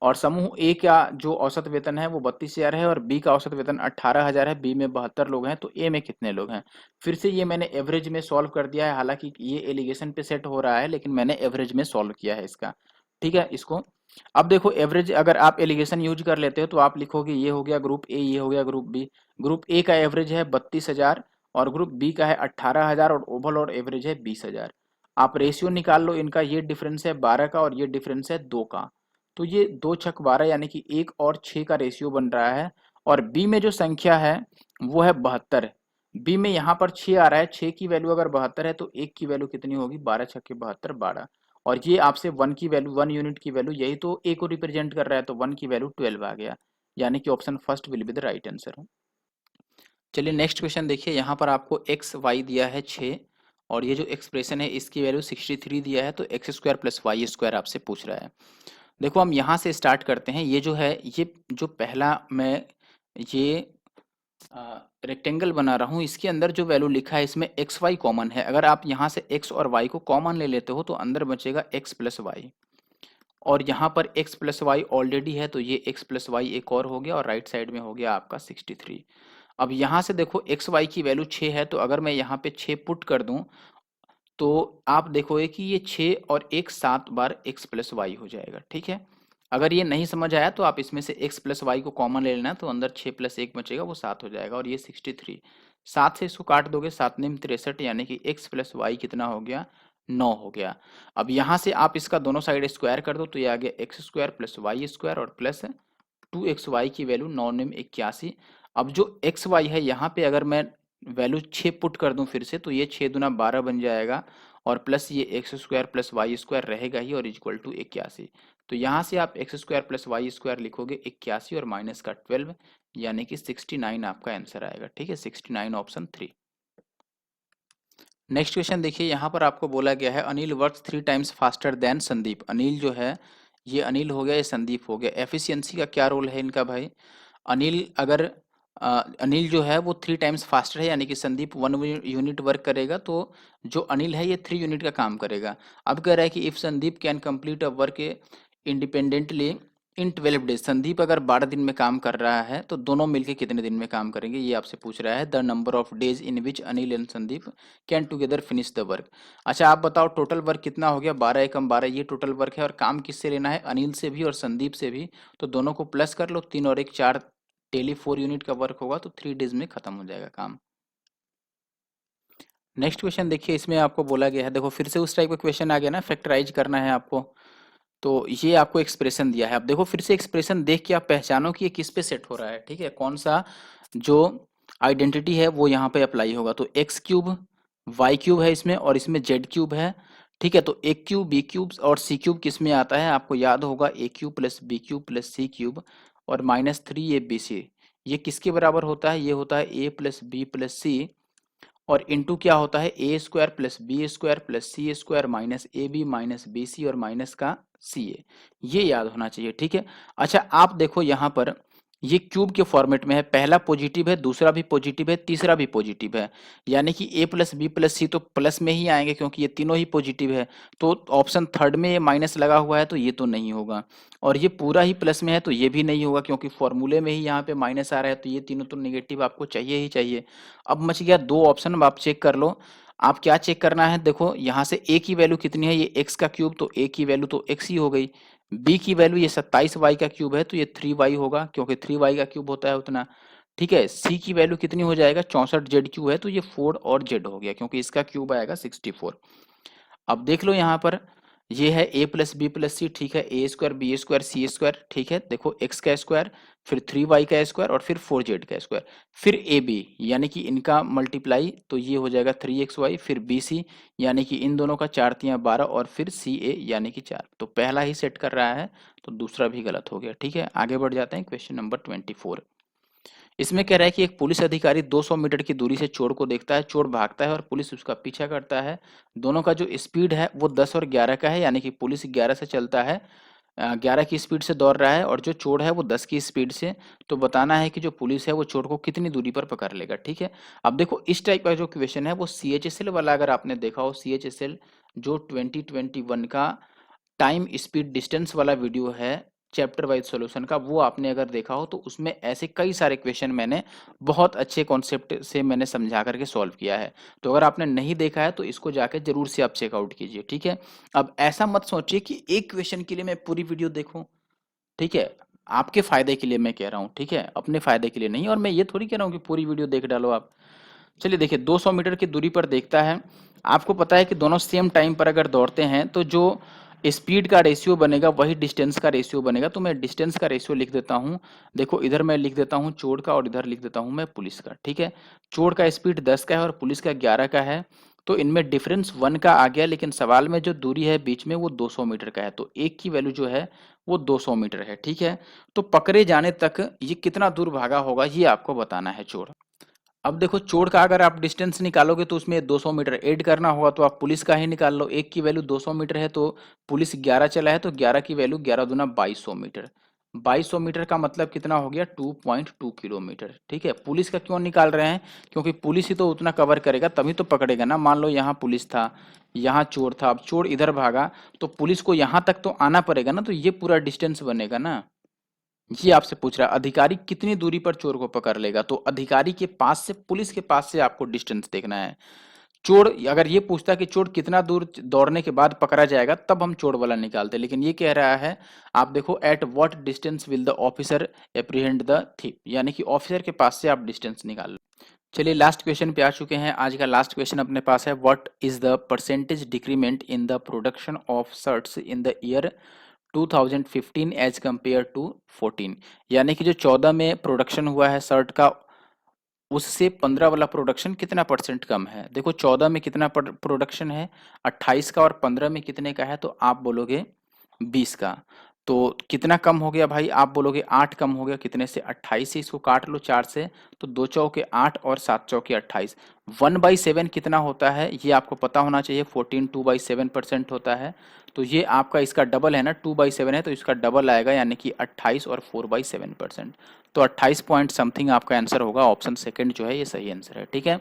और समूह ए का जो औसत वेतन है वो 32,000 है, और बी का औसत वेतन 18,000 है। बी में 72 लोग हैं, तो ए में कितने लोग हैं। फिर से ये मैंने एवरेज में सॉल्व कर दिया है, हालांकि ये एलिगेशन पे सेट हो रहा है लेकिन मैंने एवरेज में सॉल्व किया है इसका, ठीक है। इसको अब देखो एवरेज अगर आप एलिगेशन यूज कर लेते हो तो आप लिखोगे ये हो गया ग्रुप ए, ये हो गया ग्रुप बी। ग्रुप ए का एवरेज है 32,000 और ग्रुप बी का है 18,000 और ओवरऑल और एवरेज है 20,000। आप रेशियो निकाल लो, इनका ये डिफरेंस है 12 का और ये डिफरेंस है 2 का, तो ये 2 छक 12 यानी कि 1 और 6 का रेशियो बन रहा है। और बी में जो संख्या है वो है 72। बी में यहाँ पर 6 आ रहा है, 6 की वैल्यू अगर 72 है तो 1 की वैल्यू कितनी होगी, 12 छक्के 72 12। और ये आपसे 1 की वैल्यू, 1 यूनिट की वैल्यू, यही तो ए को रिप्रेजेंट कर रहा है, तो 1 की वैल्यू 12 आ गया, यानी कि option first will be the right answer. चलिए नेक्स्ट क्वेश्चन देखिए, यहाँ पर आपको एक्स वाई दिया है 6 और ये जो एक्सप्रेशन है इसकी वैल्यू 63 दिया है, तो x square plus y square आपसे पूछ रहा है। देखो हम यहाँ से स्टार्ट करते हैं। ये जो है, ये जो पहला मैं ये रेक्टेंगल बना रहा हूँ, इसके अंदर जो वैल्यू लिखा है इसमें एक्स वाई कॉमन है। अगर आप यहाँ से एक्स और वाई को कॉमन ले लेते हो तो अंदर बचेगा एक्स प्लस वाई, और यहाँ पर x प्लस वाई ऑलरेडी है तो ये x प्लस वाई एक और हो गया, और राइट साइड में हो गया आपका 63। अब यहाँ से देखो एक्स वाई की वैल्यू 6 है, तो अगर मैं यहाँ पे 6 पुट कर दूं तो आप देखोगे कि ये 6 और 1 7 बार x प्लस वाई हो जाएगा। ठीक है, अगर ये नहीं समझ आया तो आप इसमें से x प्लस वाई को कॉमन ले लेना, तो अंदर 6 प्लस 1 बचेगा, वो 7 हो जाएगा, और ये 63। 7 से इसको काट दोगे, 7 9 63, यानी कि x प्लस वाई कितना हो गया, 9 हो गया। अब यहाँ से आप इसका दोनों साइड स्क्वायर कर दो, तो ये आ गया x square plus y square और प्लस 2xy की वैल्यू 9 9 81। अब जो xy है यहाँ पे अगर मैं वैल्यू 6 पुट कर दूं फिर से, तो ये 6 दूना 12 बन जाएगा, और प्लस ये x square plus y square रहेगा ही, और इक्वल टू 81। तो यहाँ से आप x square plus y square लिखोगे 81 और माइनस का 12, यानी कि 69 आपका आंसर आएगा। ठीक है, 69 ऑप्शन 3। नेक्स्ट क्वेश्चन देखिए, यहाँ पर आपको बोला गया है Anil works 3 times faster than Sandeep. Anil जो है, ये अनिल हो गया, ये संदीप हो गया। एफिशिएंसी का क्या रोल है इनका भाई, अनिल अगर अनिल जो है वो 3 टाइम्स फास्टर है, यानी कि संदीप 1 यूनिट वर्क करेगा, तो जो अनिल है ये 3 यूनिट का काम करेगा। अब कह रहा है कि if Sandeep can complete a work independently in 12 days, Sandeep अगर 12 दिन में काम कर रहा है तो दोनों मिलके कितने दिन में काम करेंगे, ये आपसे पूछ रहा है। The number of days in which Anil and Sandeep can together finish the work. अच्छा आप बताओ टोटल वर्क कितना हो गया, 12 एकम 12, ये टोटल वर्क है, और काम किससे लेना है, अनिल से भी और संदीप से भी, तो दोनों को प्लस कर लो, 3 और 1 4, डेली 4 यूनिट का वर्क होगा, तो 3 डेज में खत्म हो जाएगा काम। नेक्स्ट क्वेश्चन देखिए, इसमें आपको बोला गया है, देखो फिर से उस टाइप का क्वेश्चन आ गया ना, फैक्टराइज करना है आपको, तो ये आपको एक्सप्रेशन दिया है। अब देखो फिर से एक्सप्रेशन देख के आप पहचानो कि ये किस पे सेट हो रहा है। ठीक है, कौन सा जो आइडेंटिटी है वो यहाँ पे अप्लाई होगा। तो एक्स क्यूब वाई क्यूब है इसमें, और इसमें जेड क्यूब है। ठीक है, तो ए क्यूब बी क्यूब और सी क्यूब किस में आता है, आपको याद होगा, a cube plus b cube plus c cube और -3 ए बी सी, ये किसके बराबर होता है, ये होता है a plus b plus c, और इनटू क्या होता है, a square plus b square plus c square minus a b minus b c और माइनस का सी ए, ये याद होना चाहिए। ठीक है, अच्छा आप देखो यहाँ पर ये क्यूब के फॉर्मेट में है, पहला पॉजिटिव है, दूसरा भी पॉजिटिव है, तीसरा भी पॉजिटिव है, यानी कि ए प्लस बी प्लस सी तो प्लस में ही आएंगे क्योंकि ये तीनों ही पॉजिटिव है। तो ऑप्शन थर्ड में ये माइनस लगा हुआ है, तो ये तो नहीं होगा, और ये पूरा ही प्लस में है तो ये भी नहीं होगा, क्योंकि फॉर्मूले में ही यहाँ पे माइनस आ रहा है, तो ये तीनों तो निगेटिव आपको चाहिए ही चाहिए। अब मच गया 2 ऑप्शन, अब आप चेक कर लो। आप क्या चेक करना है, देखो यहाँ से ए की वैल्यू कितनी है, ये एक्स का क्यूब, तो ए की वैल्यू तो एक्स ही हो गई। बी की वैल्यू ये 27 वाई का क्यूब है, तो ये 3 वाई होगा, क्योंकि 3 वाई का क्यूब होता है उतना। ठीक है, सी की वैल्यू कितनी हो जाएगा, 64 जेड क्यूब है, तो ये 4 और जेड हो गया, क्योंकि इसका क्यूब आएगा 64। अब देख लो यहाँ पर, ये है ए प्लस बी प्लस सी, ठीक है, a square B square C square, ठीक है, देखो एक्स का स्क्वायर, फिर 3 वाई का स्क्वायर, और फिर 4 जेड का स्क्वायर, फिर ए बी यानी कि इनका मल्टीप्लाई, तो ये हो जाएगा 3xy, फिर बी सी यानी कि इन दोनों का 4 तियां 12, और फिर सी ए यानी कि 4। तो पहला ही सेट कर रहा है, तो दूसरा भी गलत हो गया। ठीक है, आगे बढ़ जाते हैं, क्वेश्चन नंबर 24। इसमें कह रहा है कि एक पुलिस अधिकारी 200 मीटर की दूरी से चोर को देखता है, चोर भागता है और पुलिस उसका पीछा करता है। दोनों का जो स्पीड है वो 10 और 11 का है, यानी कि पुलिस 11 से चलता है, 11 की स्पीड से दौड़ रहा है, और जो चोर है वो 10 की स्पीड से। तो बताना है कि जो पुलिस है वो चोर को कितनी दूरी पर पकड़ लेगा। ठीक है, अब देखो इस टाइप का जो क्वेश्चन है वो CHSL वाला, अगर आपने देखा हो CHSL जो 2021 का टाइम स्पीड डिस्टेंस वाला वीडियो है चैप्टर वाइज सॉल्यूशन का, वो आपने अगर देखा हो तो उसमें ऐसे कई सारे क्वेश्चन मैंने बहुत अच्छे कॉन्सेप्ट से मैंने समझा करके सॉल्व किया है। तो अगर आपने नहीं देखा है तो इसको जाके जरूर से आप चेकआउट कीजिए। ठीक है, अब ऐसा मत सोचिए कि एक क्वेश्चन के लिए मैं पूरी वीडियो देखूं। ठीक है, आपके फायदे के लिए मैं कह रहा हूँ, ठीक है, अपने फायदे के लिए नहीं, और मैं ये थोड़ी कह रहा हूँ कि पूरी वीडियो देख डालो आप। चलिए देखिए 200 मीटर की दूरी पर देखता है। आपको पता है कि दोनों सेम टाइम पर अगर दौड़ते हैं तो जो स्पीड का रेशियो बनेगा वही डिस्टेंस का रेशियो बनेगा। तो मैं डिस्टेंस का रेशियो लिख देता हूँ। देखो इधर मैं लिख देता हूँ चोर का और इधर लिख देता हूँ मैं पुलिस का, ठीक है। चोर का स्पीड 10 का है और पुलिस का 11 का है, तो इनमें डिफरेंस 1 का आ गया, लेकिन सवाल में जो दूरी है बीच में वो 200 मीटर का है, तो एक की वैल्यू जो है वो 200 मीटर है, ठीक है। तो पकड़े जाने तक ये कितना दूर भागा होगा ये आपको बताना है चोर। अब देखो चोर का अगर आप डिस्टेंस निकालोगे तो उसमें 200 मीटर ऐड करना होगा, तो आप पुलिस का ही निकाल लो। एक की वैल्यू 200 मीटर है तो पुलिस 11 चला है, तो 11 की वैल्यू 11 दूना 2200 मीटर। 2200 मीटर का मतलब कितना हो गया 2.2 किलोमीटर, ठीक है। पुलिस का क्यों निकाल रहे हैं, क्योंकि पुलिस ही तो उतना कवर करेगा तभी तो पकड़ेगा ना। मान लो यहाँ पुलिस था, यहाँ चोर था, अब चोर इधर भागा तो पुलिस को यहाँ तक तो आना पड़ेगा ना, तो ये पूरा डिस्टेंस बनेगा ना। ये आपसे पूछ रहा है अधिकारी कितनी दूरी पर चोर को पकड़ लेगा, तो अधिकारी के पास से पुलिस के पास से आपको डिस्टेंस देखना है। चोर अगर ये पूछता कि चोर कितना दूर दौड़ने के बाद पकड़ा जाएगा तब हम चोर वाला निकालते, लेकिन ये कह रहा है आप देखो at what distance will the officer apprehend the thief, यानी कि ऑफिसर के पास से आप डिस्टेंस निकाल लो। चलिए लास्ट क्वेश्चन पे आ चुके हैं। आज का लास्ट क्वेश्चन अपने पास है what is the percentage decrement in the production of shirts in the year 2015 as compared to 14, यानी कि जो 14 में प्रोडक्शन हुआ है शर्ट का उससे 15 वाला प्रोडक्शन कितना परसेंट कम है। देखो 14 में कितना प्रोडक्शन है 28 का, और 15 में कितने का है तो आप बोलोगे 20 का। तो कितना कम हो गया भाई, आप बोलोगे 8 कम हो गया, कितने से 28 से। इसको काट लो 4 से, तो 2 चौके 8 और 7 चौके 28। 1/7 कितना होता है ये आपको पता होना चाहिए, 14 2/7% होता है। तो ये आपका इसका डबल है ना, 2/7 है तो इसका डबल आएगा, यानी कि 28 और 4/7%। तो 28 पॉइंट समथिंग आपका आंसर होगा। ऑप्शन सेकंड जो है ये सही आंसर है, ठीक है।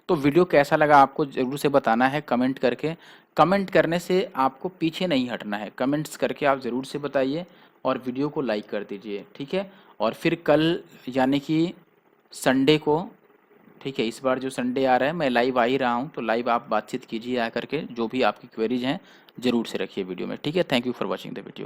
तो वीडियो कैसा लगा आपको जरूर से बताना है कमेंट करके। कमेंट करने से आपको पीछे नहीं हटना है, कमेंट्स करके आप ज़रूर से बताइए और वीडियो को लाइक कर दीजिए, ठीक है। और फिर कल यानी कि संडे को, ठीक है, इस बार जो संडे आ रहा है मैं लाइव आ ही रहा हूँ, तो लाइव आप बातचीत कीजिए आ करके, जो भी आपकी क्वेरीज हैं ज़रूर से रखिए वीडियो में, ठीक है। Thank you for watching the video.